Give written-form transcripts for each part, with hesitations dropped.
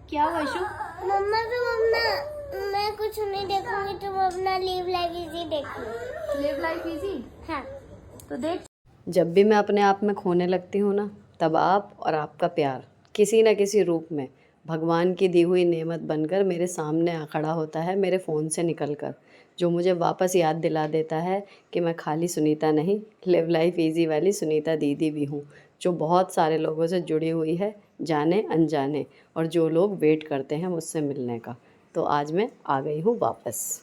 क्या वशु? मम्मा तो मम्मा मैं कुछ नहीं देखूंगी, तुम अपना लिव लाइफ इजी देखो। Live life easy. हाँ। तो देख, जब भी मैं अपने आप में खोने लगती हूँ ना, तब आप और आपका प्यार किसी न किसी रूप में भगवान की दी हुई नेमत बनकर मेरे सामने आ खड़ा होता है, मेरे फ़ोन से निकल कर, जो मुझे वापस याद दिला देता है कि मैं खाली सुनीता नहीं, लिव लाइफ इजी वाली सुनीता दीदी भी हूँ, जो बहुत सारे लोगों से जुड़ी हुई है, जाने अनजाने, और जो लोग वेट करते हैं मुझसे मिलने का। तो आज मैं आ गई हूँ वापस।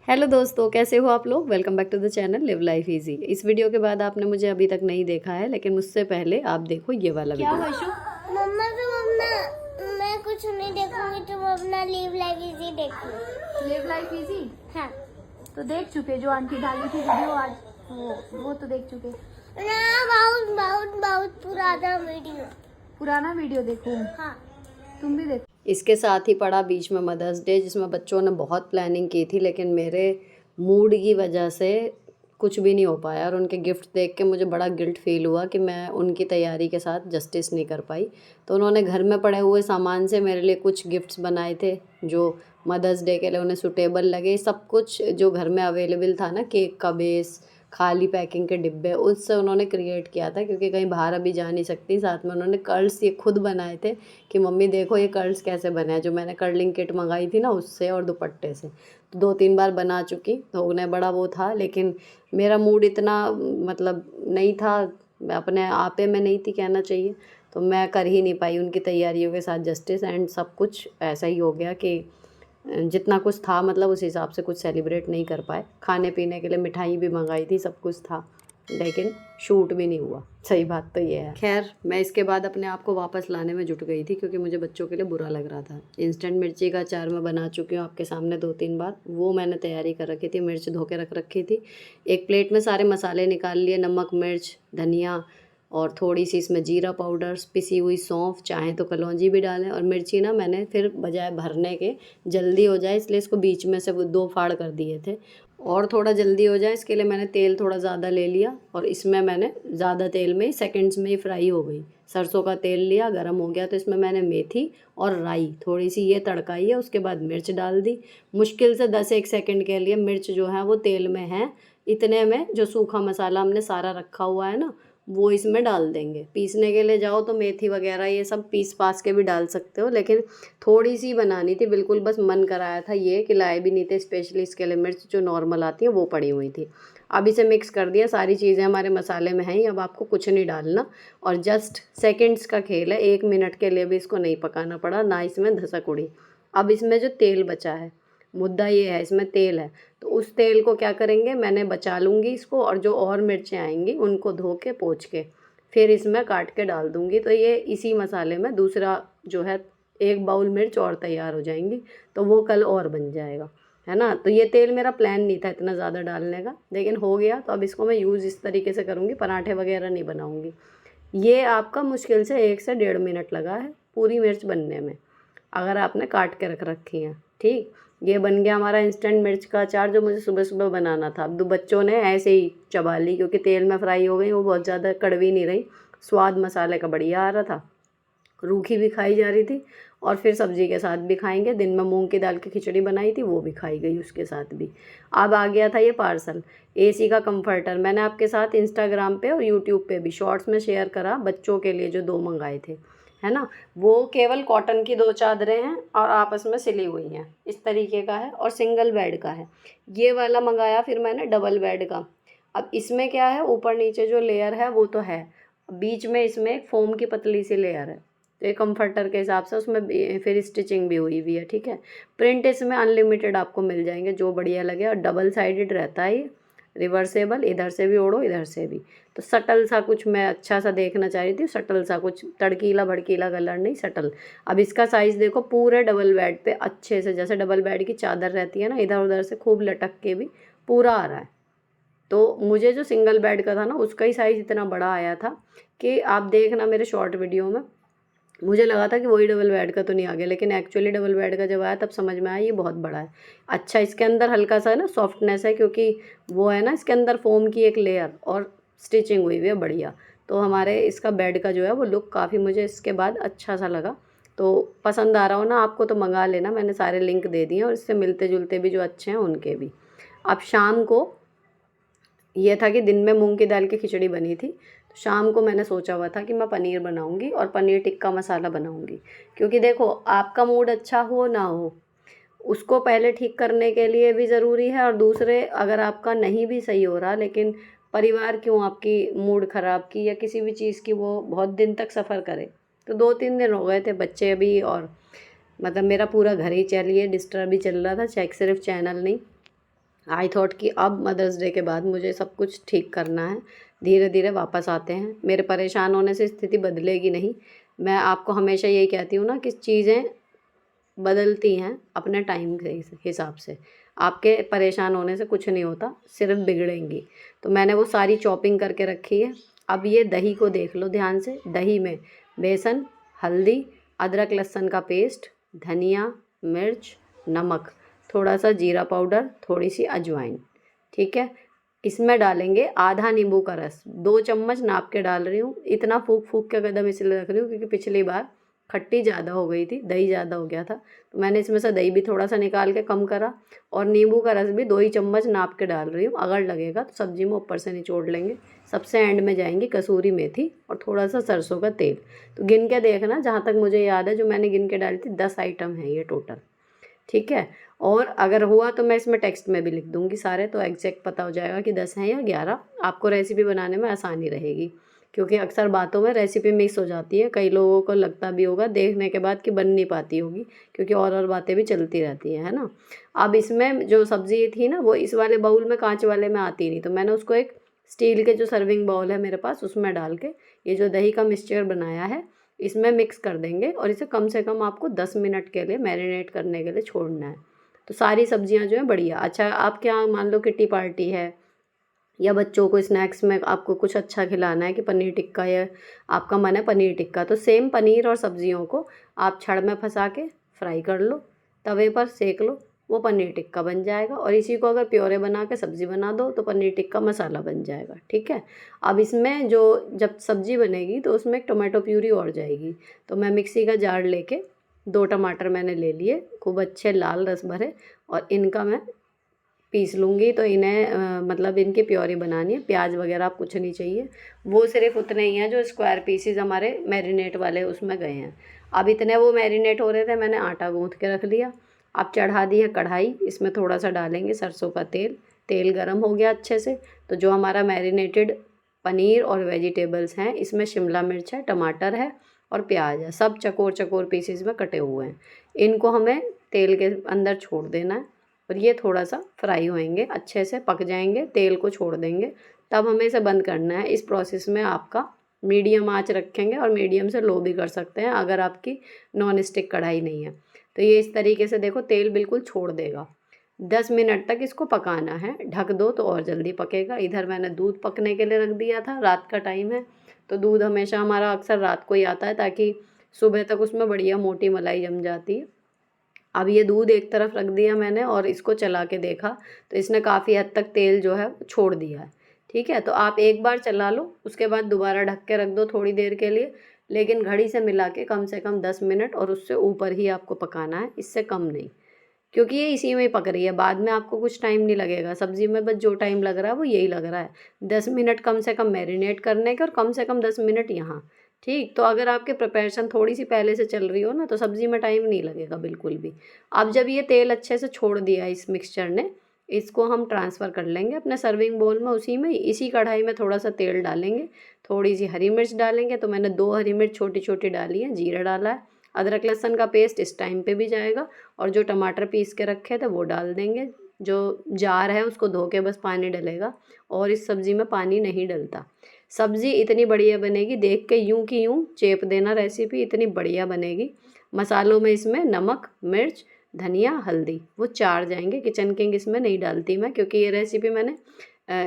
हेलो दोस्तों, कैसे हो आप लोग? Welcome back to the channel live life easy. इस वीडियो के बाद आपने मुझे अभी तक नहीं देखा है, लेकिन मुझसे पहले आप देखो ये वाला क्या वीडियो। वशु? मम्मा तो मम्मा मैं कुछ नहीं देखूंगी, तुम अपना लिव लाइफ इजी देखो। Live life easy. हाँ। तो देख चुके जो आंटी डाली थी वीडियो आज, वो तो देख चुके। ना, बहुत बहुत बहुत पुराना वीडियो। पुराना वीडियो देखो, हाँ। तुम भी देखो। इसके साथ ही पड़ा बीच में मदर्स डे, जिसमें बच्चों ने बहुत प्लानिंग की थी, लेकिन मेरे मूड की वजह से कुछ भी नहीं हो पाया, और उनके गिफ्ट देख के मुझे बड़ा गिल्ट फील हुआ कि मैं उनकी तैयारी के साथ जस्टिस नहीं कर पाई। तो उन्होंने घर में पड़े हुए सामान से मेरे लिए कुछ गिफ्ट्स बनाए थे जो मदर्स डे के लिए उन्हें सूटेबल लगे। सब कुछ जो घर में अवेलेबल था ना, केक का बेस, खाली पैकिंग के डिब्बे, उससे उन्होंने क्रिएट किया था, क्योंकि कहीं बाहर अभी जा नहीं सकती। साथ में उन्होंने कर्ल्स ये खुद बनाए थे कि मम्मी देखो ये कर्ल्स कैसे बने हैं, जो मैंने कर्लिंग किट मंगाई थी ना उससे और दुपट्टे से। तो 2-3 बार बना चुकी, तो उन्हें बड़ा वो था, लेकिन मेरा मूड इतना मतलब नहीं था, मैं अपने आपे में नहीं थी कहना चाहिए, तो मैं कर ही नहीं पाई उनकी तैयारियों के साथ जस्टिस। एंड सब कुछ ऐसा ही हो गया कि जितना कुछ था मतलब उस हिसाब से कुछ सेलिब्रेट नहीं कर पाए। खाने पीने के लिए मिठाई भी मंगाई थी, सब कुछ था, लेकिन शूट भी नहीं हुआ। सही बात तो ये है। खैर, मैं इसके बाद अपने आप को वापस लाने में जुट गई थी, क्योंकि मुझे बच्चों के लिए बुरा लग रहा था। इंस्टेंट मिर्ची का अचार मैं बना चुकी हूँ आपके सामने 2-3 बार, वो मैंने तैयारी कर रखी थी, मिर्च धो के रख रखी थी। एक प्लेट में सारे मसाले निकाल लिए, नमक, मिर्च, धनिया, और थोड़ी सी इसमें जीरा पाउडर, पिसी हुई सौंफ, चाहें तो कलौंजी भी डालें। और मिर्ची ना मैंने फिर बजाय भरने के, जल्दी हो जाए इसलिए इसको बीच में से 2 फाड़ कर दिए थे, और थोड़ा जल्दी हो जाए इसके लिए मैंने तेल थोड़ा ज़्यादा ले लिया, और इसमें मैंने ज़्यादा तेल में ही सेकंड्स में ही फ्राई हो गई। सरसों का तेल लिया, गरम हो गया तो इसमें मैंने मेथी और राई थोड़ी सी ये तड़काई है, उसके बाद मिर्च डाल दी। मुश्किल से 10-1 सेकंड के लिए मिर्च जो है वो तेल में है, इतने में जो सूखा मसाला हमने सारा रखा हुआ है ना, वो इसमें डाल देंगे। पीसने के लिए जाओ तो मेथी वगैरह ये सब पीस पास के भी डाल सकते हो, लेकिन थोड़ी सी बनानी थी, बिल्कुल बस मन कराया था ये, कि लाए भी नहीं थे स्पेशली इसके लिए मिर्च, जो नॉर्मल आती है वो पड़ी हुई थी। अब इसे मिक्स कर दिया, सारी चीज़ें हमारे मसाले में हैं ही, अब आपको कुछ नहीं डालना, और जस्ट सेकंड्स का खेल है, 1 मिनट के लिए भी इसको नहीं पकाना पड़ा, ना इसमें धसक उड़ी। अब इसमें जो तेल बचा है, मुद्दा ये है इसमें तेल है, तो उस तेल को क्या करेंगे, मैंने बचा लूँगी इसको, और जो और मिर्चें आएंगी उनको धो के पोंछ के फिर इसमें काट के डाल दूँगी। तो ये इसी मसाले में दूसरा जो है 1 बाउल मिर्च और तैयार हो जाएंगी, तो वो कल और बन जाएगा, है ना। तो ये तेल मेरा प्लान नहीं था इतना ज़्यादा डालने का, लेकिन हो गया, तो अब इसको मैं यूज़ इस तरीके से करूँगी, पराठे वगैरह नहीं बनाऊँगी। ये आपका मुश्किल से 1 से 1.5 मिनट लगा है पूरी मिर्च बनने में, अगर आपने काट के रख रखी हैं। ठीक, ये बन गया हमारा इंस्टेंट मिर्च का अचार, जो मुझे सुबह सुबह बनाना था। अब बच्चों ने ऐसे ही चबा ली, क्योंकि तेल में फ्राई हो गई, वो बहुत ज़्यादा कड़वी नहीं रही, स्वाद मसाले का बढ़िया आ रहा था, रूखी भी खाई जा रही थी, और फिर सब्ज़ी के साथ भी खाएंगे। दिन में मूंग की दाल की खिचड़ी बनाई थी, वो भी खाई गई उसके साथ भी। अब आ गया था ये पार्सल, एसी का कंफर्टर। मैंने आपके साथ इंस्टाग्राम पे और यूट्यूब पे भी शॉर्ट्स में शेयर करा, बच्चों के लिए जो 2 मंगाए थे, है ना। वो केवल कॉटन की 2 चादरें हैं और आपस में सिली हुई हैं, इस तरीके का है, और सिंगल बेड का है। ये वाला मंगाया फिर मैंने डबल बेड का। अब इसमें क्या है, ऊपर नीचे जो लेयर है वो तो है, बीच में इसमें एक फोम की पतली सी लेयर है, तो ये कंफर्टर के हिसाब से उसमें फिर स्टिचिंग भी हुई हुई है। ठीक है, प्रिंट इसमें अनलिमिटेड आपको मिल जाएंगे, जो बढ़िया लगे, और डबल साइडेड रहता है ये, रिवर्सेबल, इधर से भी ओढ़ो इधर से भी। तो सटल सा कुछ मैं अच्छा सा देखना चाह रही थी, सटल सा कुछ, तड़कीला भड़कीला कलर नहीं, सटल। अब इसका साइज़ देखो, पूरे डबल बेड पे अच्छे से, जैसे डबल बेड की चादर रहती है ना, इधर उधर से खूब लटक के भी पूरा आ रहा है। तो मुझे जो सिंगल बेड का था ना, उसका ही साइज़ इतना बड़ा आया था कि आप देखना मेरे शॉर्ट वीडियो में, मुझे लगा था कि वही डबल बेड का तो नहीं आ गया, लेकिन एक्चुअली डबल बेड का जब आया तब समझ में आया ये बहुत बड़ा है। अच्छा, इसके अंदर हल्का सा ना सॉफ्टनेस है, क्योंकि वो है ना इसके अंदर फोम की एक लेयर और स्टिचिंग हुई हुई है बढ़िया, तो हमारे इसका बेड का जो है वो लुक काफ़ी मुझे इसके बाद अच्छा सा लगा। तो पसंद आ रहा हो ना आपको तो मंगा लेना, मैंने सारे लिंक दे दिए और इससे मिलते जुलते भी जो अच्छे हैं उनके भी। अब शाम को ये था कि दिन में मूंग की दाल की खिचड़ी बनी थी, तो शाम को मैंने सोचा हुआ था कि मैं पनीर बनाऊंगी और पनीर टिक्का मसाला बनाऊंगी। क्योंकि देखो आपका मूड अच्छा हो ना हो, उसको पहले ठीक करने के लिए भी ज़रूरी है, और दूसरे अगर आपका नहीं भी सही हो रहा लेकिन परिवार क्यों आपकी मूड ख़राब की या किसी भी चीज़ की वो बहुत दिन तक सफ़र करे। तो 2-3 दिन हो गए थे, बच्चे अभी और मतलब मेरा पूरा घर ही चलिए डिस्टर्ब ही चल रहा था, सिर्फ चैनल नहीं। आई थॉट कि अब मदर्स डे के बाद मुझे सब कुछ ठीक करना है, धीरे धीरे वापस आते हैं। मेरे परेशान होने से स्थिति बदलेगी नहीं। मैं आपको हमेशा यही कहती हूँ ना कि चीज़ें बदलती हैं अपने टाइम के हिसाब से। आपके परेशान होने से कुछ नहीं होता, सिर्फ बिगड़ेंगी। तो मैंने वो सारी चॉपिंग करके रखी है। अब ये दही को देख लो ध्यान से। दही में बेसन, हल्दी, अदरक लहसुन का पेस्ट, धनिया, मिर्च, नमक, थोड़ा सा जीरा पाउडर, थोड़ी सी अजवाइन, ठीक है। इसमें डालेंगे आधा नींबू का रस, 2 चम्मच नाप के डाल रही हूँ। इतना फूक फूक के कदम इसलिए रख रही हूँ क्योंकि पिछली बार खट्टी ज़्यादा हो गई थी, दही ज़्यादा हो गया था, तो मैंने इसमें से दही भी थोड़ा सा निकाल के कम करा। और नींबू का रस भी 2 ही चम्मच नाप के डाल रही हूँ, अगर लगेगा तो सब्जी में ऊपर से निचोड़ लेंगे। सबसे एंड में जाएंगी कसूरी मेथी और थोड़ा सा सरसों का तेल। तो गिन के देखना, जहाँ तक मुझे याद है जो मैंने गिन के डाली थी 10 आइटम है ये टोटल, ठीक है। और अगर हुआ तो मैं इसमें टेक्स्ट में भी लिख दूंगी सारे, तो एग्जैक्ट पता हो जाएगा कि 10 हैं या 11। आपको रेसिपी बनाने में आसानी रहेगी, क्योंकि अक्सर बातों में रेसिपी मिक्स हो जाती है। कई लोगों को लगता भी होगा देखने के बाद कि बन नहीं पाती होगी, क्योंकि और बातें भी चलती रहती हैं, है ना। अब इसमें जो सब्ज़ी थी ना वो इस वाले बाउल में, कांच वाले में आती नहीं, तो मैंने उसको एक स्टील के जो सर्विंग बाउल है मेरे पास उसमें डाल के ये जो दही का मिक्सचर बनाया है इसमें मिक्स कर देंगे। और इसे कम से कम आपको 10 मिनट के लिए मैरिनेट करने के लिए छोड़ना है। तो सारी सब्जियां जो है बढ़िया। अच्छा, आप क्या मान लो किट्टी पार्टी है या बच्चों को स्नैक्स में आपको कुछ अच्छा खिलाना है कि पनीर टिक्का, या आपका मन है पनीर टिक्का, तो सेम पनीर और सब्जियों को आप छड़ में फंसा के फ्राई कर लो, तवे पर सेक लो, वो पनीर टिक्का बन जाएगा। और इसी को अगर प्योरे बना के सब्ज़ी बना दो तो पनीर टिक्का मसाला बन जाएगा, ठीक है। अब इसमें जो जब सब्ज़ी बनेगी तो उसमें एक टोमेटो प्यूरी और जाएगी। तो मैं मिक्सी का जार लेके 2 टमाटर मैंने ले लिए, खूब अच्छे लाल रस भरे, और इनका मैं पीस लूँगी। तो इन्हें मतलब इनकी प्योरी बनानी है। प्याज वगैरह आप कुछ नहीं चाहिए, वो सिर्फ उतने ही हैं जो स्क्वायर पीसीज हमारे मैरिनेट वाले उसमें गए हैं। अब इतने वो मैरिनेट हो रहे थे, मैंने आटा गूँथ के रख लिया। अब चढ़ा दी है कढ़ाई, इसमें थोड़ा सा डालेंगे सरसों का तेल। तेल गरम हो गया अच्छे से, तो जो हमारा मैरिनेटेड पनीर और वेजिटेबल्स हैं, इसमें शिमला मिर्च है, टमाटर है और प्याज है, सब चकोर चकोर पीसीज में कटे हुए हैं। इनको हमें तेल के अंदर छोड़ देना है और ये थोड़ा सा फ्राई होएंगे, अच्छे से पक जाएंगे, तेल को छोड़ देंगे, तब हमें इसे बंद करना है। इस प्रोसेस में आपका मीडियम आंच रखेंगे और मीडियम से लो भी कर सकते हैं अगर आपकी नॉन स्टिक कढ़ाई नहीं है। तो ये इस तरीके से देखो तेल बिल्कुल छोड़ देगा। 10 मिनट तक इसको पकाना है, ढक दो तो और जल्दी पकेगा। इधर मैंने दूध पकने के लिए रख दिया था, रात का टाइम है तो दूध हमेशा हमारा अक्सर रात को ही आता है, ताकि सुबह तक उसमें बढ़िया मोटी मलाई जम जाती है। अब ये दूध एक तरफ रख दिया मैंने और इसको चला के देखा तो इसने काफ़ी हद तक तेल जो है छोड़ दिया है, ठीक है। तो आप एक बार चला लो, उसके बाद दोबारा ढक के रख दो थोड़ी देर के लिए, लेकिन घड़ी से मिला के कम से कम 10 मिनट और उससे ऊपर ही आपको पकाना है, इससे कम नहीं, क्योंकि ये इसी में ही पक रही है। बाद में आपको कुछ टाइम नहीं लगेगा सब्ज़ी में, बस जो टाइम लग रहा है वो यही लग रहा है। 10 मिनट कम से कम मैरिनेट करने के और कम से कम 10 मिनट यहाँ, ठीक। तो अगर आपके प्रिपरेशन थोड़ी सी पहले से चल रही हो ना तो सब्ज़ी में टाइम नहीं लगेगा बिल्कुल भी। अब जब ये तेल अच्छे से छोड़ दिया इस मिक्सचर ने, इसको हम ट्रांसफ़र कर लेंगे अपने सर्विंग बोल में। उसी में इसी कढ़ाई में थोड़ा सा तेल डालेंगे, थोड़ी सी हरी मिर्च डालेंगे, तो मैंने 2 हरी मिर्च छोटी छोटी डाली है, जीरा डाला है, अदरक लहसुन का पेस्ट इस टाइम पे भी जाएगा, और जो टमाटर पीस के रखे थे वो डाल देंगे। जो जार है उसको धो के बस पानी डलेगा, और इस सब्ज़ी में पानी नहीं डलता। सब्ज़ी इतनी बढ़िया बनेगी, देख के यूं की यूं चेप देना, रेसिपी इतनी बढ़िया बनेगी। मसालों में इसमें नमक, मिर्च, धनिया, हल्दी वो 4 जाएंगे। किचन किंग इसमें नहीं डालती मैं, क्योंकि ये रेसिपी मैंने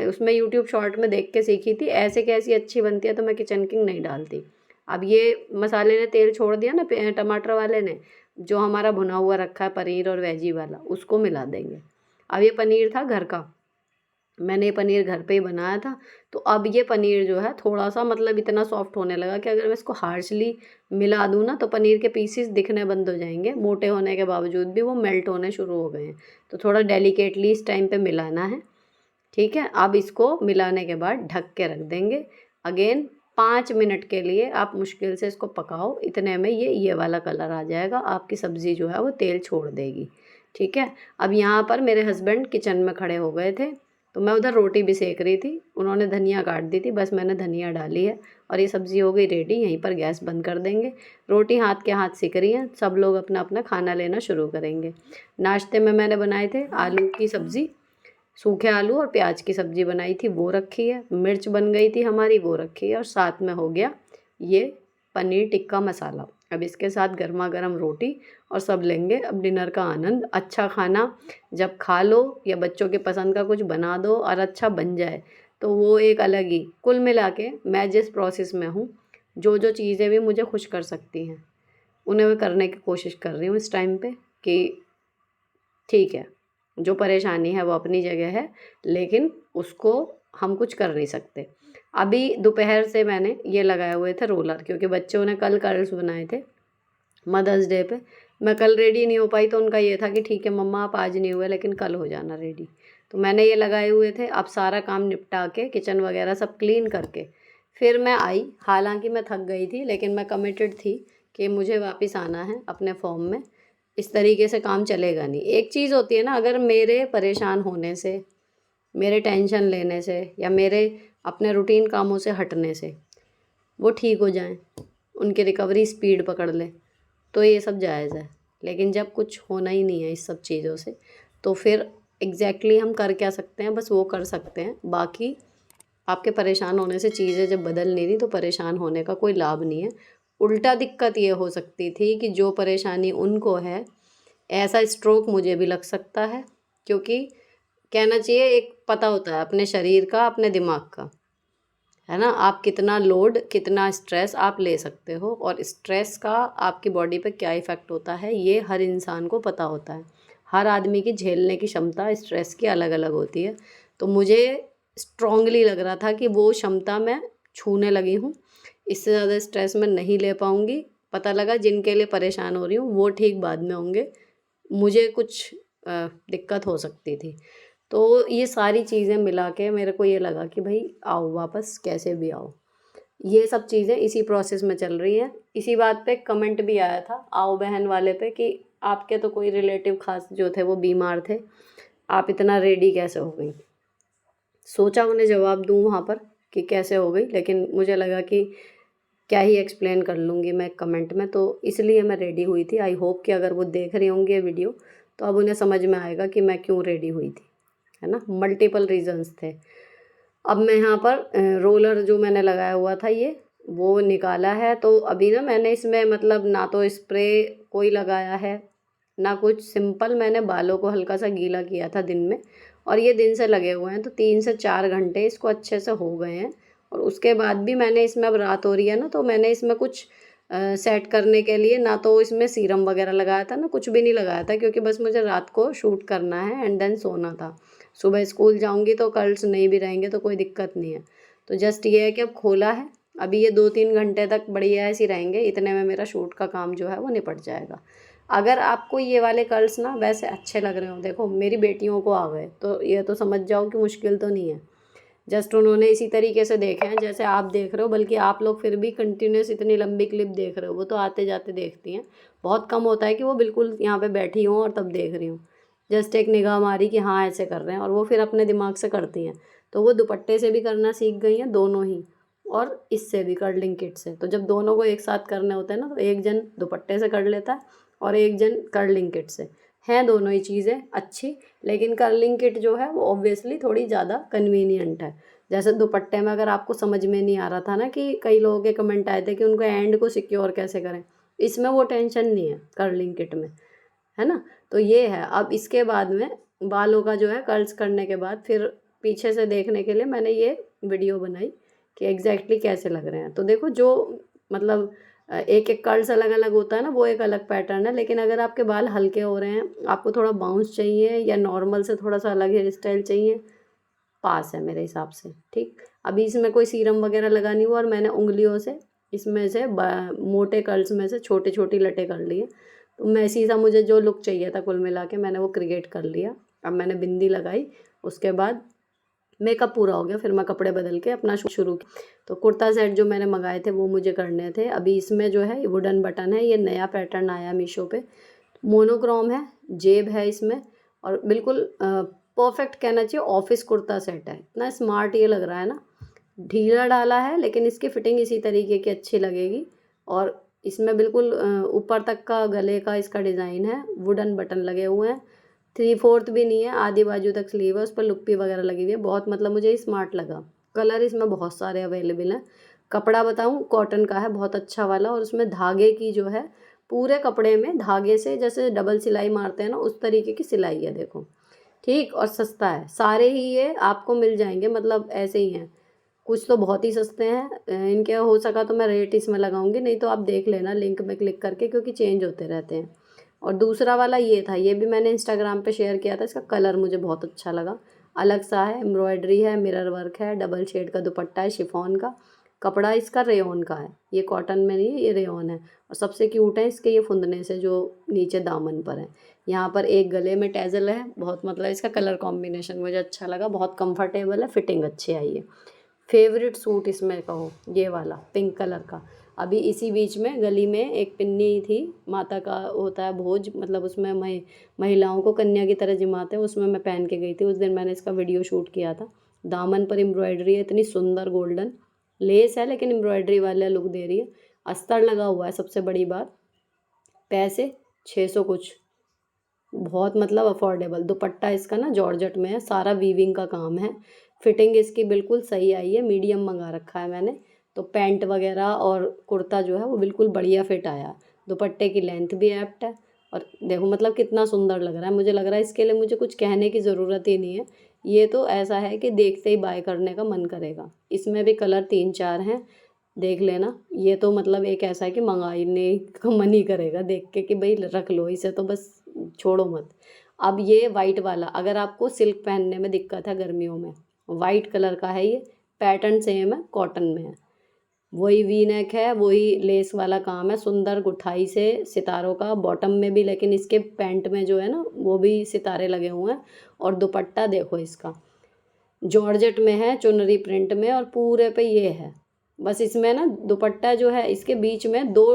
उसमें यूट्यूब शॉर्ट में देख के सीखी थी, ऐसे कैसी अच्छी बनती है, तो मैं किचन किंग नहीं डालती। अब ये मसाले ने तेल छोड़ दिया ना टमाटर वाले ने, जो हमारा भुना हुआ रखा है पनीर और वेजी वाला, उसको मिला देंगे। अब ये पनीर था घर का, मैंने ये पनीर घर पे ही बनाया था। तो अब ये पनीर जो है थोड़ा सा मतलब इतना सॉफ्ट होने लगा कि अगर मैं इसको हार्शली मिला दूँ ना तो पनीर के पीसेस दिखने बंद हो जाएंगे। मोटे होने के बावजूद भी वो मेल्ट होने शुरू हो गए हैं। तो थोड़ा डेलिकेटली इस टाइम पे मिलाना है, ठीक है। अब इसको मिलाने के बाद ढक के रख देंगे। अगेन 5 मिनट के लिए आप मुश्किल से इसको पकाओ। इतने में ये वाला कलर आ जाएगा, आपकी सब्ज़ी जो है वो तेल छोड़ देगी, ठीक है। अब यहाँ पर मेरे हस्बैंड किचन में खड़े हो गए थे, तो मैं उधर रोटी भी सेक रही थी। उन्होंने धनिया काट दी थी, बस मैंने धनिया डाली है और ये सब्ज़ी हो गई रेडी। यहीं पर गैस बंद कर देंगे। रोटी हाथ के हाथ सिक रही हैं, सब लोग अपना अपना खाना लेना शुरू करेंगे। नाश्ते में मैंने बनाए थे आलू की सब्ज़ी, सूखे आलू और प्याज की सब्ज़ी बनाई थी, वो रखी है। मिर्च बन गई थी हमारी, वो रखी है। और साथ में हो गया ये पनीर टिक्का मसाला। अब इसके साथ गर्मा गर्म रोटी और सब लेंगे अब डिनर का आनंद। अच्छा खाना जब खा लो या बच्चों के पसंद का कुछ बना दो और अच्छा बन जाए तो वो एक अलग ही। कुल मिला के मैं जिस प्रोसेस में हूँ, जो जो चीज़ें भी मुझे खुश कर सकती हैं उन्हें मैं करने की कोशिश कर रही हूँ इस टाइम पे। कि ठीक है, जो परेशानी है वो अपनी जगह है, लेकिन उसको हम कुछ कर नहीं सकते। अभी दोपहर से मैंने ये लगाए हुए थे रोलर, क्योंकि बच्चों ने कल कर्ल्स बनाए थे मदर्स डे पे। मैं कल रेडी नहीं हो पाई तो उनका ये था कि ठीक है मम्मा आप आज नहीं हुए लेकिन कल हो जाना रेडी। तो मैंने ये लगाए हुए थे। अब सारा काम निपटा के किचन वगैरह सब क्लीन करके फिर मैं आई। हालांकि मैं थक गई थी लेकिन मैं कमिटेड थी कि मुझे वापस आना है अपने फॉर्म में। इस तरीके से काम चलेगा नहीं। एक चीज़ होती है ना, अगर मेरे परेशान होने से, मेरे टेंशन लेने से या मेरे अपने रूटीन कामों से हटने से वो ठीक हो जाएं, उनकी रिकवरी स्पीड पकड़ लें, तो ये सब जायज़ है। लेकिन जब कुछ होना ही नहीं है इस सब चीज़ों से, तो फिर एग्जैक्टली हम कर क्या सकते हैं, बस वो कर सकते हैं। बाकी आपके परेशान होने से चीज़ें जब बदल नहीं रही तो परेशान होने का कोई लाभ नहीं है। उल्टा दिक्कत ये हो सकती थी कि जो परेशानी उनको है, ऐसा स्ट्रोक मुझे भी लग सकता है। क्योंकि कहना चाहिए एक पता होता है अपने शरीर का, अपने दिमाग का, है ना। आप कितना लोड, कितना स्ट्रेस आप ले सकते हो और स्ट्रेस का आपकी बॉडी पे क्या इफ़ेक्ट होता है ये हर इंसान को पता होता है। हर आदमी की झेलने की क्षमता स्ट्रेस की अलग अलग होती है। तो मुझे स्ट्रांगली लग रहा था कि वो क्षमता मैं छूने लगी हूँ। इससे ज़्यादा स्ट्रेस मैं नहीं ले पाऊँगी। पता लगा जिनके लिए परेशान हो रही हूँ वो ठीक बाद में होंगे, मुझे कुछ दिक्कत हो सकती थी। तो ये सारी चीज़ें मिला के मेरे को ये लगा कि भाई आओ वापस, कैसे भी आओ। ये सब चीज़ें इसी प्रोसेस में चल रही हैं। इसी बात पे कमेंट भी आया था आओ बहन वाले पे कि आपके तो कोई रिलेटिव खास जो थे वो बीमार थे, आप इतना रेडी कैसे हो गई। सोचा उन्हें जवाब दूँ वहाँ पर कि कैसे हो गई, लेकिन मुझे लगा कि क्या ही एक्सप्लेन कर लूँगी मैं कमेंट में, तो इसलिए मैं रेडी हुई थी। आई होप कि अगर वो देख रही होंगी ये वीडियो तो अब उन्हें समझ में आएगा कि मैं क्यों रेडी हुई थी, है ना। मल्टीपल रीजंस थे। अब मैं यहाँ पर रोलर जो मैंने लगाया हुआ था ये वो निकाला है। तो अभी ना मैंने इसमें मतलब ना तो स्प्रे कोई लगाया है ना कुछ, सिंपल मैंने बालों को हल्का सा गीला किया था दिन में और ये दिन से लगे हुए हैं। तो 3 से 4 घंटे इसको अच्छे से हो गए हैं। और उसके बाद भी मैंने इसमें, अब रात हो रही है ना, तो मैंने इसमें कुछ सेट करने के लिए ना तो इसमें सीरम वगैरह लगाया था ना कुछ भी नहीं लगाया था, क्योंकि बस मुझे रात को शूट करना है एंड देन सोना था। सुबह स्कूल जाऊंगी तो कर्ल्स नहीं भी रहेंगे तो कोई दिक्कत नहीं है। तो जस्ट ये है कि अब खोला है, अभी ये 2-3 घंटे तक बढ़िया ऐसे रहेंगे। इतने में मेरा शूट का काम जो है वो निपट जाएगा। अगर आपको ये वाले कर्ल्स ना वैसे अच्छे लग रहे हो, देखो मेरी बेटियों को आ गए तो ये तो समझ जाओ कि मुश्किल तो नहीं है। जस्ट उन्होंने इसी तरीके से देखे हैं जैसे आप देख रहे हो, बल्कि आप लोग फिर भी कंटिन्यूस इतनी लंबी क्लिप देख रहे हो, वो तो आते जाते देखती हैं। बहुत कम होता है कि वो बिल्कुल यहाँ पे बैठी हों और तब देख रही हूँ। जस्ट एक निगाह मारी कि हाँ ऐसे कर रहे हैं और वो फिर अपने दिमाग से करती हैं। तो वो दुपट्टे से भी करना सीख गई हैं दोनों ही, और इससे भी कर्लिंग किट से। तो जब दोनों को एक साथ करने होते हैं ना तो एक जन दुपट्टे से कर लेता है और एक जन कर्लिंग किट से। हैं दोनों ही चीज़ें अच्छी, लेकिन कर्लिंग किट जो है वो ऑब्वियसली थोड़ी ज़्यादा कन्वीनियंट है। जैसे दुपट्टे में अगर आपको समझ में नहीं आ रहा था ना कि कई लोगों के कमेंट आए थे कि उनको एंड को सिक्योर कैसे करें, इसमें वो टेंशन नहीं है कर्लिंग किट में, है ना। तो ये है। अब इसके बाद में बालों का जो है कर्ल्स करने के बाद फिर पीछे से देखने के लिए मैंने ये वीडियो बनाई कि एग्जैक्टली कैसे लग रहे हैं। तो देखो जो मतलब एक एक कर्ल्स अलग अलग होता है ना, वो एक अलग पैटर्न है। लेकिन अगर आपके बाल हल्के हो रहे हैं, आपको थोड़ा बाउंस चाहिए या नॉर्मल से थोड़ा सा अलग हेयर स्टाइल चाहिए, पास है मेरे हिसाब से। ठीक, अभी इसमें कोई सीरम वगैरह लगा नहीं हुआ और मैंने उंगलियों से इसमें से मोटे कर्ल्स में से छोटी छोटी लटें कर ली है। तो मैसी सा मुझे जो लुक चाहिए था कुल मिला के मैंने वो क्रिएट कर लिया। अब मैंने बिंदी लगाई, उसके बाद मेकअप पूरा हो गया, फिर मैं कपड़े बदल के अपना शुरू किया। तो कुर्ता सेट जो मैंने मंगाए थे वो मुझे करने थे। अभी इसमें जो है वुडन बटन है, ये नया पैटर्न आया मीशो पे, मोनोक्रोम है, जेब है इसमें और बिल्कुल परफेक्ट कहना चाहिए ऑफिस कुर्ता सेट है। इतना स्मार्ट ये लग रहा है ना, ढीला डाला है लेकिन इसकी फिटिंग इसी तरीके की अच्छी लगेगी। और इसमें बिल्कुल ऊपर तक का गले का इसका डिज़ाइन है, वुडन बटन लगे हुए हैं, 3/4 भी नहीं है, आधी बाजू तक स्लीव है, उस पर लुप्पी वगैरह लगी हुई है। बहुत मतलब मुझे स्मार्ट लगा। कलर इसमें बहुत सारे अवेलेबल हैं। कपड़ा बताऊं, कॉटन का है, बहुत अच्छा वाला, और उसमें धागे की जो है पूरे कपड़े में धागे से जैसे डबल सिलाई मारते हैं ना, उस तरीके की सिलाई है देखो। ठीक, और सस्ता है। सारे ही ये आपको मिल जाएंगे, मतलब ऐसे ही हैं, कुछ तो बहुत ही सस्ते हैं। इनके हो सका तो मैं रेट इसमें लगाऊंगी, नहीं तो आप देख लेना लिंक में क्लिक करके, क्योंकि चेंज होते रहते हैं। और दूसरा वाला ये था, ये भी मैंने इंस्टाग्राम पे शेयर किया था। इसका कलर मुझे बहुत अच्छा लगा, अलग सा है, एम्ब्रॉयडरी है, मिरर वर्क है, डबल शेड का दुपट्टा है, शिफॉन का। कपड़ा इसका रेयॉन का है, ये कॉटन में नहीं है, ये रेयॉन है। और सबसे क्यूट है इसके ये फुंदने से जो नीचे दामन पर है। यहाँ पर एक गले में टैजल है, बहुत मतलब इसका कलर कॉम्बिनेशन मुझे अच्छा लगा, बहुत कंफर्टेबल है, फिटिंग अच्छी आई है। फेवरेट सूट इसमें कहो ये वाला पिंक कलर का। अभी इसी बीच में गली में एक पिन्नी थी, माता का होता है भोज, मतलब उसमें महिलाओं को कन्या की तरह जिमाते हैं, उसमें मैं पहन के गई थी। उस दिन मैंने इसका वीडियो शूट किया था। दामन पर एम्ब्रॉयडरी है, इतनी सुंदर, गोल्डन लेस है लेकिन एम्ब्रॉयडरी वाला लुक दे रही है। अस्तर लगा हुआ है, सबसे बड़ी बात। पैसे 600 कुछ, बहुत मतलब अफोर्डेबल। दुपट्टा इसका ना जॉर्जेट में है, सारा वीविंग का काम है। फिटिंग इसकी बिल्कुल सही आई है, मीडियम मंगा रखा है मैंने। तो पैंट वगैरह और कुर्ता जो है वो बिल्कुल बढ़िया फिट आया। दुपट्टे की लेंथ भी एप्ट है। और देखो मतलब कितना सुंदर लग रहा है। मुझे लग रहा है इसके लिए मुझे कुछ कहने की ज़रूरत ही नहीं है। ये तो ऐसा है कि देखते ही बाय करने का मन करेगा। इसमें भी कलर 3-4 हैं, देख लेना। ये तो मतलब एक ऐसा है कि मंगाने का मन ही करेगा देख के कि भाई रख लो इसे, तो बस छोड़ो मत। अब ये वाइट वाला, अगर आपको सिल्क पहनने में दिक्कत है गर्मियों में, वाइट कलर का है ये, पैटर्न सेम है, कॉटन में है, वही वी नेक है, वही लेस वाला काम है, सुंदर गुठाई से सितारों का बॉटम में भी, लेकिन इसके पैंट में जो है ना वो भी सितारे लगे हुए हैं। और दुपट्टा देखो इसका जॉर्जेट में है, चुनरी प्रिंट में, और पूरे पे ये है। बस इसमें ना दुपट्टा जो है इसके बीच में 2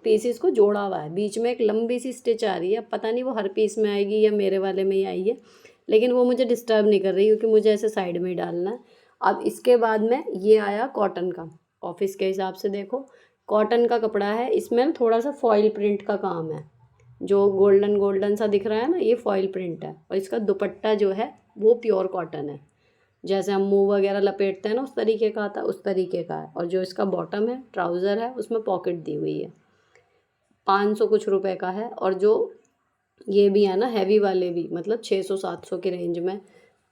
पीसेस को जोड़ा हुआ है, बीच में एक लंबी सी स्टिच आ रही है। पता नहीं वो हर पीस में आएगी या मेरे वाले में ही आई है, लेकिन वो मुझे डिस्टर्ब नहीं कर रही क्योंकि मुझे ऐसे साइड में ही डालना है। अब इसके बाद में ये आया कॉटन का, ऑफिस के हिसाब से देखो कॉटन का कपड़ा है। इसमें ना थोड़ा सा फॉइल प्रिंट का काम है, जो गोल्डन गोल्डन सा दिख रहा है ना, ये फॉइल प्रिंट है। और इसका दुपट्टा जो है वो प्योर कॉटन है, जैसे हम मुँह वगैरह लपेटते हैं ना उस तरीके का आता है, उस तरीके का है। और जो इसका बॉटम है, ट्राउज़र है, उसमें पॉकेट दी हुई है। 500 कुछ रुपए का है। और जो ये भी है ना हैवी वाले भी, मतलब 600-700 की रेंज में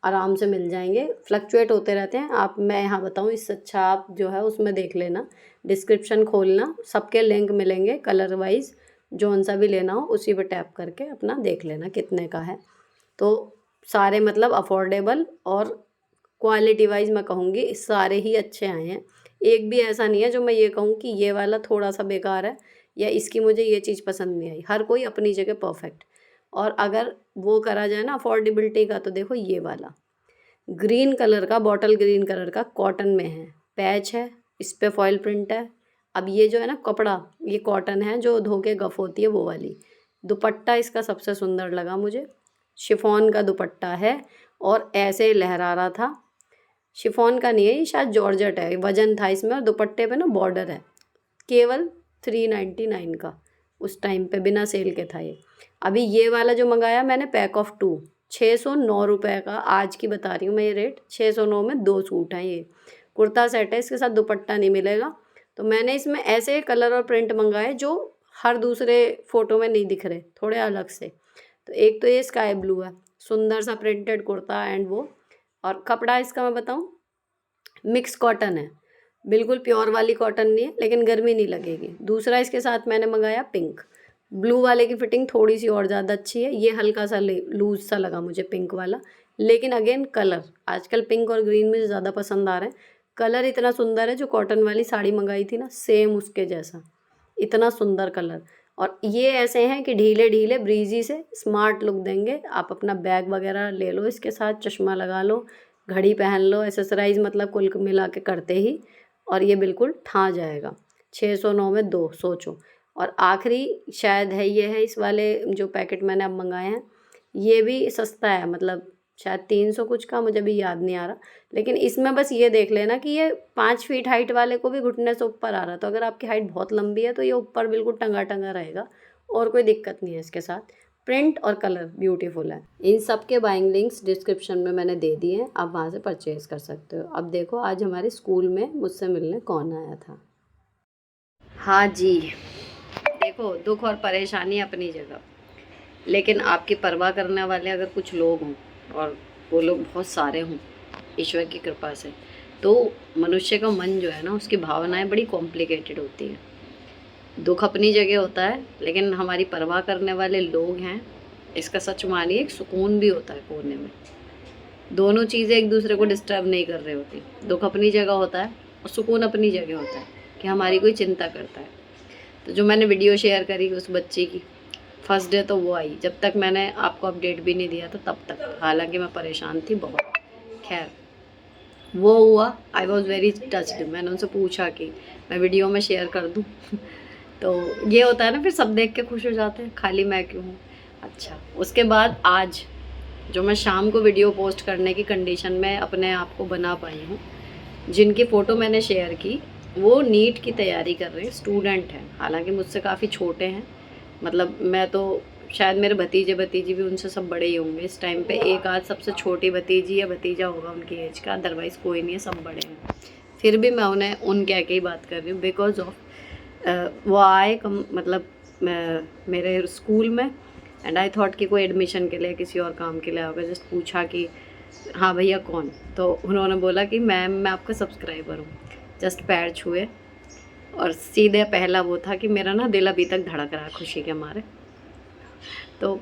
आराम से मिल जाएंगे। फ्लक्चुएट होते रहते हैं। आप, मैं यहाँ बताऊँ, इससे अच्छा आप जो है उसमें देख लेना, डिस्क्रिप्शन खोलना, सबके लिंक मिलेंगे कलर वाइज, जौन सा भी लेना हो उसी पर टैप करके अपना देख लेना कितने का है। तो सारे मतलब अफोर्डेबल और क्वालिटी वाइज मैं कहूँगी सारे ही अच्छे आए हैं। एक भी ऐसा नहीं है जो मैं ये कहूँ कि ये वाला थोड़ा सा बेकार है या इसकी मुझे ये चीज़ पसंद नहीं आई। हर कोई अपनी जगह परफेक्ट। और अगर वो करा जाए ना अफोर्डेबिलिटी का, तो देखो ये वाला ग्रीन कलर का, बॉटल ग्रीन कलर का, कॉटन में है, पैच है, इस पर फॉइल प्रिंट है। अब ये जो है ना कपड़ा, ये कॉटन है जो धो के गफ होती है वो वाली। दुपट्टा इसका सबसे सुंदर लगा मुझे, शिफॉन का दुपट्टा है और ऐसे लहरा रहा था। शिफॉन का नहीं है ये, शायद जॉर्जेट है, वजन था इसमें। और दुपट्टे पे ना बॉर्डर है, केवल 399 का उस टाइम पे बिना सेल के था ये। अभी ये वाला जो मंगाया मैंने पैक ऑफ 2, 609 रुपये का, आज की बता रही हूँ मैं ये रेट। 609 में 2 सूट हैं। ये कुर्ता सेट है, इसके साथ दुपट्टा नहीं मिलेगा। तो मैंने इसमें ऐसे कलर और प्रिंट मंगाए जो हर दूसरे फ़ोटो में नहीं दिख रहे, थोड़े अलग से। तो एक तो ये स्काई ब्लू है, सुंदर सा प्रिंटेड कुर्ता एंड वो। और कपड़ा इसका मैं बताऊँ, मिक्स कॉटन है, बिल्कुल प्योर वाली कॉटन नहीं है, लेकिन गर्मी नहीं लगेगी। दूसरा इसके साथ मैंने मंगाया पिंक। ब्लू वाले की फिटिंग थोड़ी सी और ज़्यादा अच्छी है, ये हल्का सा लूज सा लगा मुझे पिंक वाला। लेकिन अगेन कलर, आजकल पिंक और ग्रीन मुझे ज़्यादा पसंद आ रहे हैं। कलर इतना सुंदर है, जो कॉटन वाली साड़ी मंगाई थी ना सेम उसके जैसा, इतना सुंदर कलर। और ये ऐसे हैं कि ढीले ढीले ब्रीजी से स्मार्ट लुक देंगे। आप अपना बैग वगैरह ले लो इसके साथ, चश्मा लगा लो, घड़ी पहन लो, एक्सेसराइज मतलब कुल मिला के करते ही, और ये बिल्कुल ठा जाएगा। 609 में 2 सोचो। और आखिरी शायद है ये है इस वाले जो पैकेट मैंने अब मंगाए हैं, ये भी सस्ता है, मतलब शायद 300 कुछ का, मुझे भी याद नहीं आ रहा। लेकिन इसमें बस ये देख लेना कि ये 5 फीट हाइट वाले को भी घुटने से ऊपर आ रहा, तो अगर आपकी हाइट बहुत लंबी है तो ये ऊपर बिल्कुल टंगा टंगा रहेगा, और कोई दिक्कत नहीं है इसके साथ। प्रिंट और कलर ब्यूटीफुल है। इन सब के बाइंग लिंक्स डिस्क्रिप्शन में मैंने दे दिए हैं, आप वहाँ से परचेज़ कर सकते हो। अब देखो आज हमारे स्कूल में मुझसे मिलने कौन आया था। हाँ जी, देखो दुख और परेशानी अपनी जगह, लेकिन आपकी परवाह करने वाले अगर कुछ लोग हों, और वो लोग बहुत सारे हों ईश्वर की कृपा से, तो मनुष्य का मन जो है ना, उसकी भावनाएं बड़ी कॉम्प्लिकेटेड होती हैं। दुख अपनी जगह होता है, लेकिन हमारी परवाह करने वाले लोग हैं, इसका सच मानिए एक सुकून भी होता है कोने में। दोनों चीज़ें एक दूसरे को डिस्टर्ब नहीं कर रही होती। दुख अपनी जगह होता है और सुकून अपनी जगह होता है कि हमारी कोई चिंता करता है। तो जो मैंने वीडियो शेयर करी उस बच्चे की, फर्स्ट डे तो वो आई, जब तक मैंने आपको अपडेट भी नहीं दिया था तब तक, हालांकि मैं परेशान थी बहुत। खैर वो हुआ, आई वॉज वेरी टच्ड। मैंने उनसे पूछा कि मैं वीडियो में शेयर कर दूँ तो ये होता है ना, फिर सब देख के खुश हो जाते हैं, खाली मैं क्यों हूँ। अच्छा, उसके बाद आज जो मैं शाम को वीडियो पोस्ट करने की कंडीशन में अपने आप को बना पाई हूँ, जिनकी फ़ोटो मैंने शेयर की वो नीट की तैयारी कर रहे हैं, स्टूडेंट हैं, हालांकि मुझसे काफ़ी छोटे हैं। मतलब मैं तो शायद मेरे भतीजे भतीजी भी उनसे सब बड़े ही होंगे इस टाइम पे। एक आध सबसे छोटी भतीजी या भतीजा होगा उनकी एज का, अदरवाइज़ कोई नहीं है, सब बड़े हैं। फिर भी मैं उन्हें उन कह के ही बात कर रही हूँ, बिकॉज ऑफ वो आए मतलब मेरे स्कूल में, एंड आई थॉट कि कोई एडमिशन के लिए किसी और काम के लिए होगा। जस्ट पूछा कि हाँ भैया कौन, तो उन्होंने बोला कि मैम मैं आपका सब्सक्राइबर हूँ। जस्ट पैर छुए और सीधे पहला वो था कि मेरा ना दिल अभी तक धड़क रहा है खुशी के मारे। तो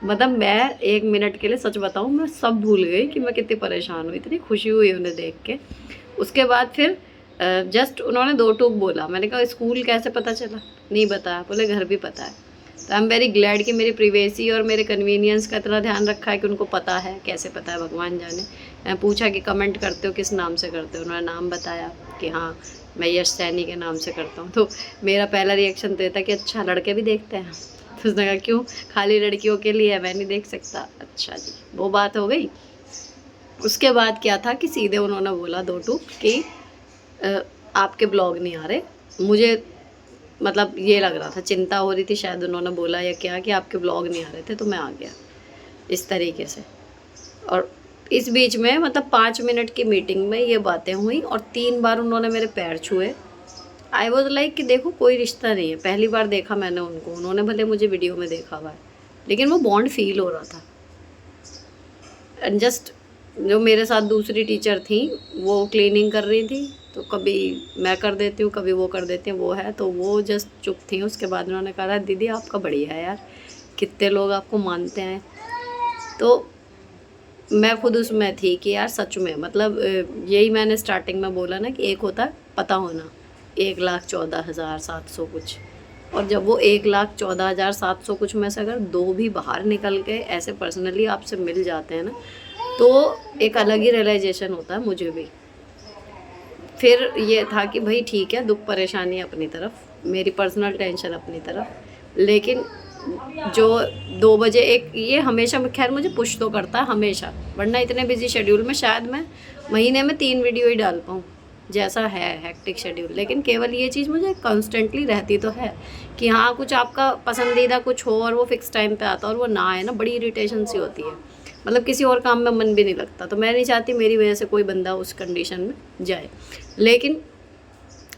मतलब मैं 1 मिनट के लिए सच बताऊँ, मैं सब भूल गई कि मैं कितनी परेशान हुई, इतनी खुशी हुई उन्हें देख के। उसके बाद फिर जस्ट उन्होंने 2 टूक बोला। मैंने कहा स्कूल कैसे पता चला, नहीं बताया। बोले घर भी पता है। तो आई एम वेरी ग्लैड कि मेरी प्रिवेसी और मेरे कन्वीनियंस का इतना ध्यान रखा है कि उनको पता है। कैसे पता है भगवान जाने। मैं पूछा कि कमेंट करते हो किस नाम से करते हो, उन्होंने नाम बताया कि हाँ मैं यश सैनी के नाम से करता हूँ। तो मेरा पहला रिएक्शन तो ये था कि अच्छा लड़के भी देखते हैं। तो उसने कहा क्यों, खाली लड़कियों के लिए है, मैं नहीं देख सकता। अच्छा जी, वो बात हो गई। उसके बाद क्या था कि सीधे उन्होंने बोला 2 टूक कि आपके ब्लॉग नहीं आ रहे। मुझे मतलब ये लग रहा था, चिंता हो रही थी शायद, उन्होंने बोला या क्या कि आपके ब्लॉग नहीं आ रहे थे, तो मैं आ गया इस तरीके से। और इस बीच में मतलब 5 मिनट की मीटिंग में ये बातें हुई और 3 बार उन्होंने मेरे पैर छुए। आई वॉज लाइक कि देखो कोई रिश्ता नहीं है, पहली बार देखा मैंने उनको, उन्होंने भले मुझे वीडियो में देखा हुआ है, लेकिन वो बॉन्ड फील हो रहा था। एंड जस्ट जो मेरे साथ दूसरी टीचर थी वो क्लीनिंग कर रही थी, तो कभी मैं कर देती हूँ कभी वो कर देती हैं, वो है तो वो जस्ट चुप थी। उसके बाद उन्होंने कहा दीदी आपका बढ़िया है यार, कितने लोग आपको मानते हैं। तो मैं खुद उसमें थी कि यार सच में, मतलब यही मैंने स्टार्टिंग में बोला ना कि एक होता है पता होना, 1,14,700 कुछ, और जब वो 1,14,700 कुछ में से अगर 2 भी बाहर निकल के ऐसे पर्सनली आपसे मिल जाते हैं ना, तो एक अलग ही रियलाइजेशन होता है मुझे भी। फिर ये था कि भाई ठीक है, दुख परेशानी अपनी तरफ, मेरी पर्सनल टेंशन अपनी तरफ, लेकिन जो 2 बजे एक ये हमेशा, खैर मुझे पुश तो करता है हमेशा, वरना इतने बिजी शेड्यूल में शायद मैं महीने में 3 वीडियो ही डाल पाऊँ, जैसा है हेक्टिक शेड्यूल। लेकिन केवल ये चीज़ मुझे कॉन्स्टेंटली रहती तो है कि हाँ कुछ आपका पसंदीदा कुछ हो और वो फिक्स टाइम पे आता और वो ना आए ना, बड़ी इरिटेशन सी होती है। मतलब किसी और काम में मन भी नहीं लगता। तो मैं नहीं चाहती मेरी वजह से कोई बंदा उस कंडीशन में जाए, लेकिन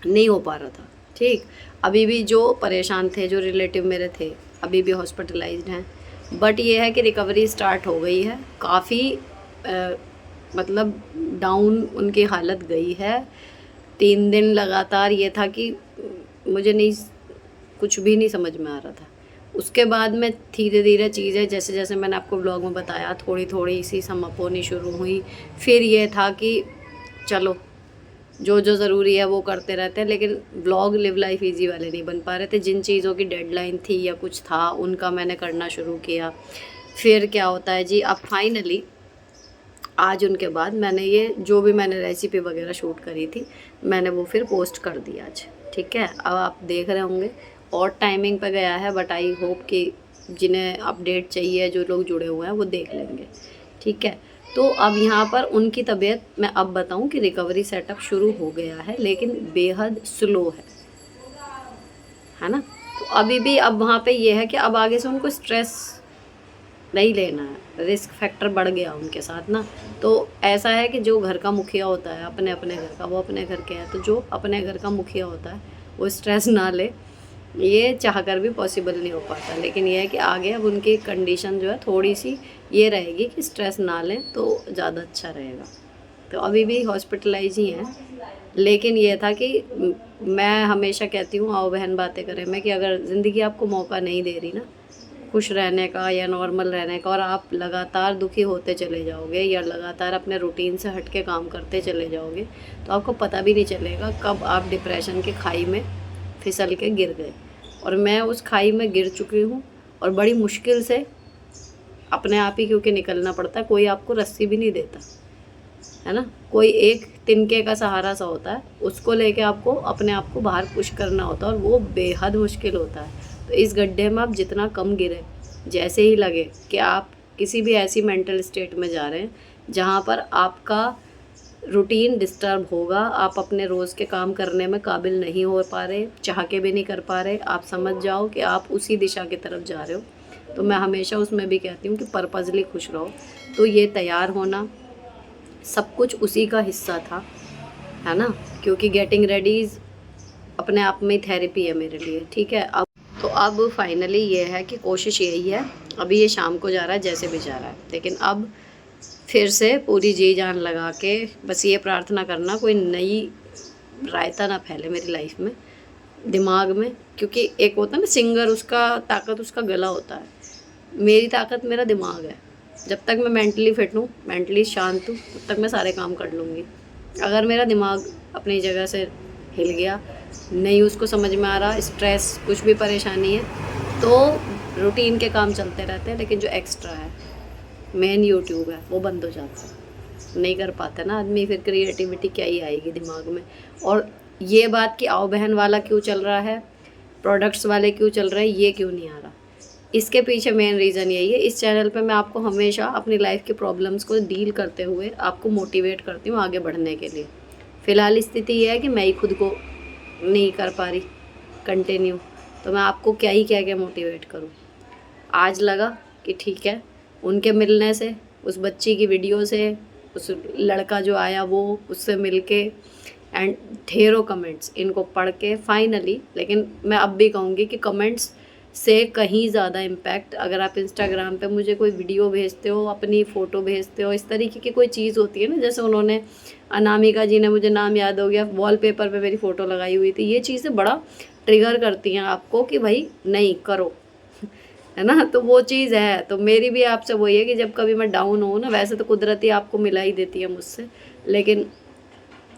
नहीं हो पा रहा था। ठीक, अभी भी जो परेशान थे, जो रिलेटिव मेरे थे, अभी भी हॉस्पिटलाइज्ड हैं, बट ये है कि रिकवरी स्टार्ट हो गई है। काफ़ी मतलब डाउन उनकी हालत गई है। 3 दिन लगातार ये था कि मुझे नहीं, कुछ भी नहीं समझ में आ रहा था। उसके बाद में धीरे धीरे चीज़ें जैसे जैसे मैंने आपको ब्लॉग में बताया थोड़ी थोड़ी सी समअप होनी शुरू हुई। फिर ये था कि चलो जो जो ज़रूरी है वो करते रहते हैं, लेकिन ब्लॉग लिव लाइफ इजी वाले नहीं बन पा रहे थे। जिन चीज़ों की डेडलाइन थी या कुछ था उनका मैंने करना शुरू किया। फिर क्या होता है जी, अब फाइनली आज उनके बाद मैंने ये जो भी मैंने रेसिपी वगैरह शूट करी थी मैंने वो फिर पोस्ट कर दी आज। ठीक है, अब आप देख रहे होंगे और टाइमिंग पे गया है, बट आई होप कि जिन्हें अपडेट चाहिए जो लोग जुड़े हुए हैं वो देख लेंगे। ठीक है, तो अब यहाँ पर उनकी तबीयत मैं अब बताऊँ कि रिकवरी सेटअप शुरू हो गया है, लेकिन बेहद स्लो है ना। तो अभी भी अब वहाँ पे ये है कि अब आगे से उनको स्ट्रेस नहीं लेना है, रिस्क फैक्टर बढ़ गया उनके साथ ना। तो ऐसा है कि जो घर का मुखिया होता है अपने अपने घर का, वो अपने घर के है, तो जो अपने घर का मुखिया होता है वो स्ट्रेस ना ले, ये चाह कर भी पॉसिबल नहीं हो पाता। लेकिन ये है कि आगे अब उनकी कंडीशन जो है थोड़ी सी ये रहेगी कि स्ट्रेस ना लें तो ज़्यादा अच्छा रहेगा। तो अभी भी हॉस्पिटलाइज ही हैं, लेकिन ये था कि मैं हमेशा कहती हूँ आओ बहन बातें करें मैं, कि अगर ज़िंदगी आपको मौका नहीं दे रही ना खुश रहने का या नॉर्मल रहने का, और आप लगातार दुखी होते चले जाओगे या लगातार अपने रूटीन से हट के काम करते चले जाओगे, तो आपको पता भी नहीं चलेगा कब आप डिप्रेशन के खाई में फिसल के गिर गए। और मैं उस खाई में गिर चुकी हूँ और बड़ी मुश्किल से अपने आप ही क्योंकि निकलना पड़ता है, कोई आपको रस्सी भी नहीं देता है ना, कोई एक तिनके का सहारा सा होता है, उसको लेके आपको अपने आप को बाहर पुश करना होता है, और वो बेहद मुश्किल होता है। तो इस गड्ढे में आप जितना कम गिरे, जैसे ही लगे कि आप किसी भी ऐसी मेंटल स्टेट में जा रहे हैं जहाँ पर आपका रूटीन डिस्टर्ब होगा, आप अपने रोज़ के काम करने में काबिल नहीं हो पा रहे, चाह के भी नहीं कर पा रहे, आप समझ जाओ कि आप उसी दिशा की तरफ जा रहे हो। तो मैं हमेशा उसमें भी कहती हूँ कि पर्पजली खुश रहो। तो ये तैयार होना सब कुछ उसी का हिस्सा था, है ना, क्योंकि गेटिंग रेडी अपने आप में थेरेपी है मेरे लिए। ठीक है, अब फाइनली ये है कि कोशिश यही है, अभी ये शाम को जा रहा है जैसे भी जा रहा है, लेकिन अब फिर से पूरी जी जान लगा के बस ये प्रार्थना करना कोई नई रायता ना फैले मेरी लाइफ में, दिमाग में। क्योंकि एक होता है ना सिंगर, उसका ताकत उसका गला होता है, मेरी ताकत मेरा दिमाग है। जब तक मैं मेंटली फिट हूँ, मेंटली शांत हूँ, तब तक मैं सारे काम कर लूँगी। अगर मेरा दिमाग अपनी जगह से हिल गया, नहीं उसको समझ में आ रहा, स्ट्रेस कुछ भी परेशानी है, तो रूटीन के काम चलते रहते हैं, लेकिन जो एक्स्ट्रा है मेन यूट्यूब है वो बंद हो जाता है, नहीं कर पाता ना आदमी, फिर क्रिएटिविटी क्या ही आएगी दिमाग में। और ये बात कि आओ बहन वाला क्यों चल रहा है, प्रोडक्ट्स वाले क्यों चल रहे हैं, ये क्यों नहीं आ रहा, इसके पीछे मेन रीज़न यही है। इस चैनल पे मैं आपको हमेशा अपनी लाइफ के प्रॉब्लम्स को डील करते हुए आपको मोटिवेट करती हूँ आगे बढ़ने के लिए। फ़िलहाल स्थिति ये है कि मैं ही खुद को नहीं कर पा रही कंटिन्यू, तो मैं आपको क्या ही कह के मोटिवेट करूँ। आज लगा कि ठीक है, उनके मिलने से, उस बच्ची की वीडियो से, उस लड़का जो आया वो, उससे मिल के एंड ढेरों कमेंट्स इनको पढ़ के फाइनली, लेकिन मैं अब भी कहूँगी कि कमेंट्स से कहीं ज़्यादा इम्पैक्ट अगर आप इंस्टाग्राम पे मुझे कोई वीडियो भेजते हो, अपनी फ़ोटो भेजते हो, इस तरीके की कोई चीज़ होती है ना, जैसे उन्होंने अनामिका जी ने, मुझे नाम याद हो गया, वॉलपेपर पे मेरी फ़ोटो लगाई हुई थी, ये चीज़ें बड़ा ट्रिगर करती हैं आपको कि भाई नहीं करो, है ना। तो वो चीज़ है, तो मेरी भी आपसे वही है कि जब कभी मैं डाउन हूँ ना, वैसे तो कुदरती आपको मिला ही देती है मुझसे, लेकिन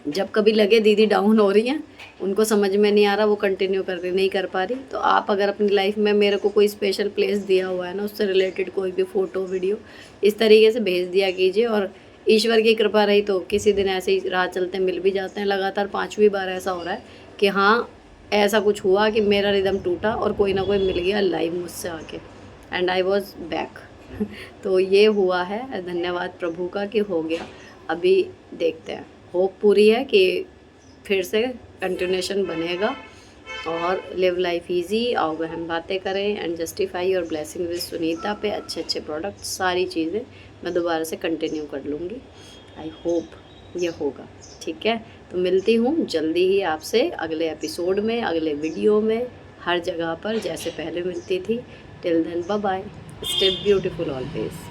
जब कभी लगे दीदी डाउन हो रही हैं, उनको समझ में नहीं आ रहा, वो कंटिन्यू कर रही नहीं कर पा रही, तो आप अगर अपनी लाइफ में मेरे को कोई स्पेशल प्लेस दिया हुआ है ना, उससे रिलेटेड कोई भी फ़ोटो वीडियो इस तरीके से भेज दिया कीजिए। और ईश्वर की कृपा रही तो किसी दिन ऐसे ही राह चलते मिल भी जाते हैं। लगातार 5वीं बार ऐसा हो रहा है कि हाँ ऐसा कुछ हुआ कि मेरा रिदम टूटा और कोई ना कोई मिल गया लाइव मुझसे आके, एंड आई वॉज बैक। तो ये हुआ है, धन्यवाद प्रभु का कि हो गया। अभी देखते हैं, होप पूरी है कि फिर से कंटिन्यूशन बनेगा और लिव लाइफ इजी, आओ बहन बातें करें एंड जस्टिफाई और ब्लेसिंग विद सुनीता पे अच्छे अच्छे प्रोडक्ट, सारी चीज़ें मैं दोबारा से कंटिन्यू कर लूँगी। आई होप ये होगा, ठीक है। तो मिलती हूँ जल्दी ही आपसे अगले एपिसोड में, अगले वीडियो में, हर जगह पर जैसे पहले मिलती थी। Till then bye bye, stay beautiful always.